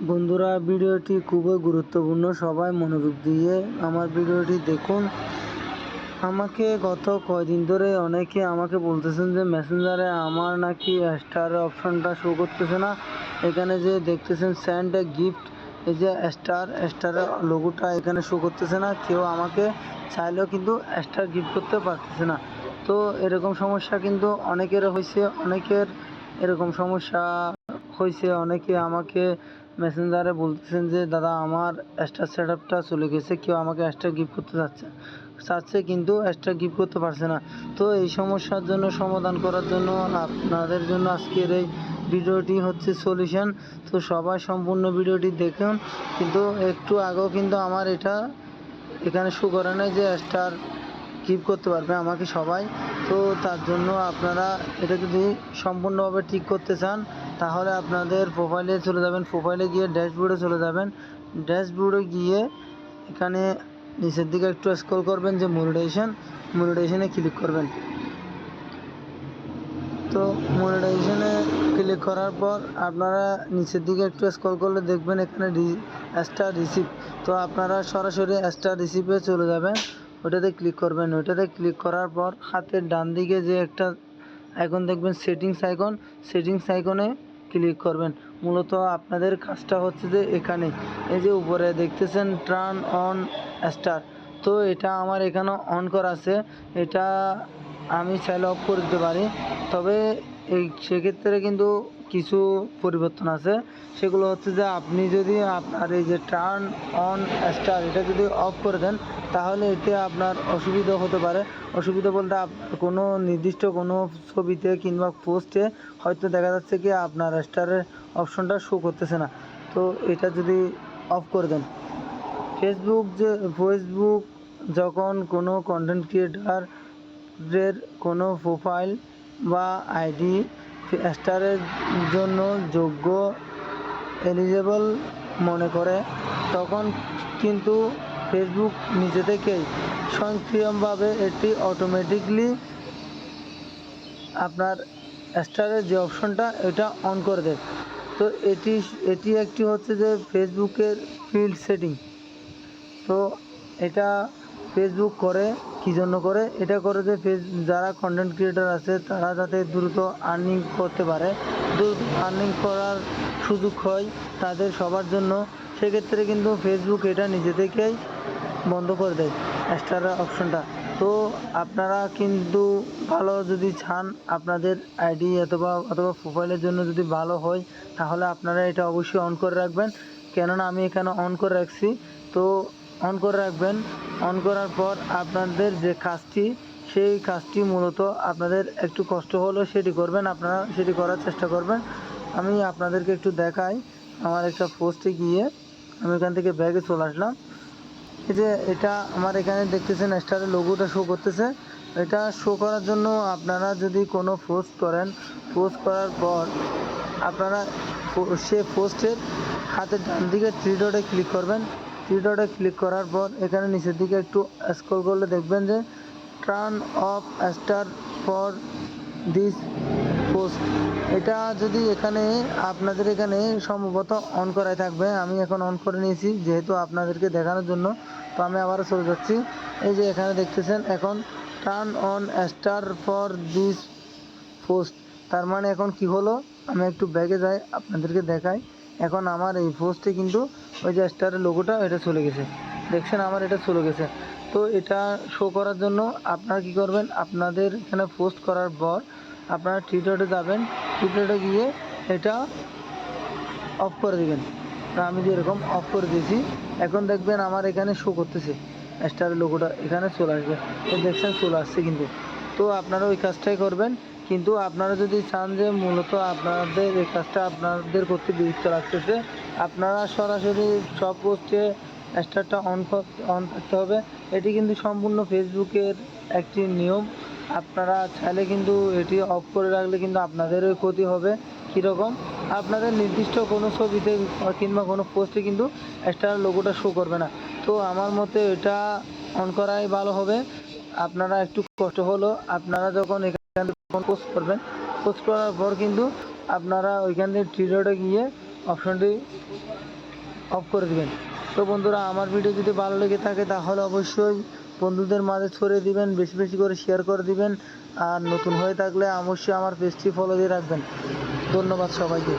বন্ধুরা, ভিডিওটি খুবই গুরুত্বপূর্ণ। সবাই মনোযোগ দিয়ে আমার ভিডিওটি দেখুন। আমাকে গত কয়দিন ধরে অনেকে আমাকে বলতেছেন যে মেসেঞ্জারে আমার নাকি স্টার অপশনটা শো করতেছে না। এখানে যে দেখতেছেন সেন্ড এ গিফট, এই যে স্টারের লোগোটা এখানে শো করতেছে না। কেউ আমাকে চাইলেও কিন্তু স্টার গিফট করতে পারতেছে না। তো এরকম সমস্যা কিন্তু অনেকের এরকম সমস্যা হয়েছে। অনেকে আমাকে মেসেঞ্জারে বলতেছেন যে দাদা, আমার স্টার সেট আপটা চলে গেছে, কেউ আমাকে স্টার গিফট করতে চাচ্ছে কিন্তু স্টার গিফট করতে পারছে না। তো এই সমস্যার জন্য সমাধান করার জন্য আপনাদের জন্য আজকের এই ভিডিওটি হচ্ছে সলিউশন। তো সবাই সম্পূর্ণ ভিডিওটি দেখুন। কিন্তু একটু আগেও কিন্তু আমার এখানে শো করে নাই যে স্টার গিফট করতে পারবে আমাকে সবাই। তো তার জন্য আপনারা এটা যদি সম্পূর্ণভাবে ঠিক করতে চান, তাহলে আপনাদের প্রোফাইলে চলে যাবেন। প্রোফাইলে গিয়ে ড্যাশবোর্ডে চলে যাবেন। ড্যাশবোর্ডে গিয়ে এখানে নিচের দিকে একটু স্ক্রল করবেন, যে মনিটাইজেশনে ক্লিক করবেন। তো মনিটাইজেশনে ক্লিক করার পর আপনারা নিচের দিকে একটু স্ক্রল করলে দেখবেন এখানে স্টার রিসিভ। তো আপনারা সরাসরি স্টার রিসিভে চলে যাবেন, ওটাতে ক্লিক করবেন। ওটাতে ক্লিক করার পর হাতের ডান দিকে যে একটা আইকন দেখবেন, সেটিংস আইকনে ক্লিক করবেন। মূলত আপনাদের কাজটা হচ্ছে যে এখানে এই যে উপরে দেখতেছেন টার্ন অন স্টার, তো এটা আমার এখানে অন করা আছে। এটা আমি চাইলে অফ করে দিতে পারি, তবে সেক্ষেত্রে কিন্তু কিছু পরিবর্তন আছে। সেগুলো হচ্ছে যে আপনি যদি আপনার এই যে টার্ন অন স্টার এটা যদি অফ করে দেন, তাহলে এতে আপনার অসুবিধা হতে পারে। অসুবিধা বলতে আপনার কোনো নির্দিষ্ট কোনো ছবিতে কিংবা পোস্টে হয়তো দেখা যাচ্ছে কি আপনার স্টারের অপশনটা শো করতেছে না। তো এটা যদি অফ করে দেন, ফেসবুক যখন কোনো কন্টেন্ট ক্রিয়েটারের কোনো প্রোফাইল বা আইডি স্টারের জন্য যোগ্য এলিজেবল মনে করে, তখন কিন্তু ফেসবুক নিজে থেকেই স্বয়ংক্রিয়ভাবে এটি অটোমেটিকলি আপনার স্টারের যে অপশনটা এটা অন করে দেয়। তো এটি একটি হচ্ছে যে ফেসবুকের ফিল্ড সেটিং। তো এটা ফেসবুক করে কী জন্য করে? এটা করে যে যারা কন্টেন্ট ক্রিয়েটার আছে তারা যাতে দ্রুত আর্নিং করতে পারে, দ্রুত আর্নিং করার সুযোগ হয় তাদের সবার জন্য। সেক্ষেত্রে কিন্তু ফেসবুক এটা নিজে থেকেই বন্ধ করে দেয় স্টার অপশনটা। তো আপনারা কিন্তু ভালো যদি চান, আপনাদের আইডি অথবা প্রোফাইলের জন্য যদি ভালো হয়, তাহলে আপনারা এটা অবশ্যই অন করে রাখবেন। কেননা আমি এখানে অন করে রাখছি। তো অন করে রাখবেন। অন করার পর আপনাদের যে কাজটি, সেই কাজটি মূলত আপনাদের একটু কষ্ট হলেও সেটি করবেন, আপনারা সেটি করার চেষ্টা করবেন। আমি আপনাদেরকে একটু দেখাই। আমার একটা পোস্টে গিয়ে আমি এখান থেকে ব্যাগে চলে আসলাম। এই যে এটা আমার এখানে দেখতেছেন স্টারের লোগোটা শো করতেছে। এটা শো করার জন্য আপনারা যদি কোনো পোস্ট করেন, পোস্ট করার পর আপনারা সে পোস্টের হাতের ডান দিকে থ্রি ডটে ক্লিক করবেন। থ্রি ডটে ক্লিক করার পর এখানে নিচের দিকে একটু স্ক্রল করলে দেখবেন যে turn off star for this post, এটা যদি এখানে আপনাদের এখানে সম্ভবত অন করাই থাকবে। আমি এখন অন করে নিয়েছি যেহেতু আপনাদেরকে দেখানোর জন্য। তো আমি আবারও চলে যাচ্ছি। এই যে এখানে দেখতেছেন এখন turn on star for this post, তার মানে এখন কি হলো, আমি একটু ব্যাগে যাই আপনাদেরকে দেখাই। এখন আমার এই পোস্টে কিন্তু ওই যে স্টারের লোগোটা এটা চলে গেছে, দেখছেন আমার এটা চলে গেছে। তো এটা শো করার জন্য আপনারা কী করবেন, আপনাদের এখানে পোস্ট করার পর আপনারা থ্রি ডটে যাবেন। থ্রি ডটে গিয়ে এটা অফ করে দেবেন। আমি যে এরকম অফ করে দিয়েছি, এখন দেখবেন আমার এখানে শো করতেছে স্টারের লোগোটা এখানে চলে আসবে। এই দেখছেন চলে আসছে কিন্তু। তো আপনারা ওই কাজটাই করবেন। কিন্তু আপনারা যদি চান যে মূলত আপনাদের এই কাজটা আপনাদের করতে বিরক্ত লাগতেছে, আপনারা সরাসরি সব পোস্টে স্টারটা অন থাকতে হবে। এটি কিন্তু সম্পূর্ণ ফেসবুকের একটি নিয়ম। আপনারা চাইলে কিন্তু এটি অফ করে রাখলে কিন্তু আপনাদেরও ক্ষতি হবে। কীরকম? আপনাদের নির্দিষ্ট কোনো ছবিতে কিংবা কোনো পোস্টে কিন্তু স্টার লোগোটা শো করবে না। তো আমার মতে এটা অন করাই ভালো হবে। আপনারা একটু কষ্ট হলো, আপনারা যখন এখানে পোস্ট করবেন, পোস্ট করার পর কিন্তু আপনারা ওইখান থেকে থ্রি ডটে গিয়ে অপশনটি অফ করে দিবেন। তো বন্ধুরা, আমার ভিডিও যদি ভালো লেগে থাকে তাহলে অবশ্যই বন্ধুদের মাঝে ছড়িয়ে দিবেন, বেশি বেশি করে শেয়ার করে দিবেন। আর নতুন হয়ে থাকলে অবশ্যই আমার পেজটি ফলো দিয়ে রাখবেন। ধন্যবাদ সবাইকে।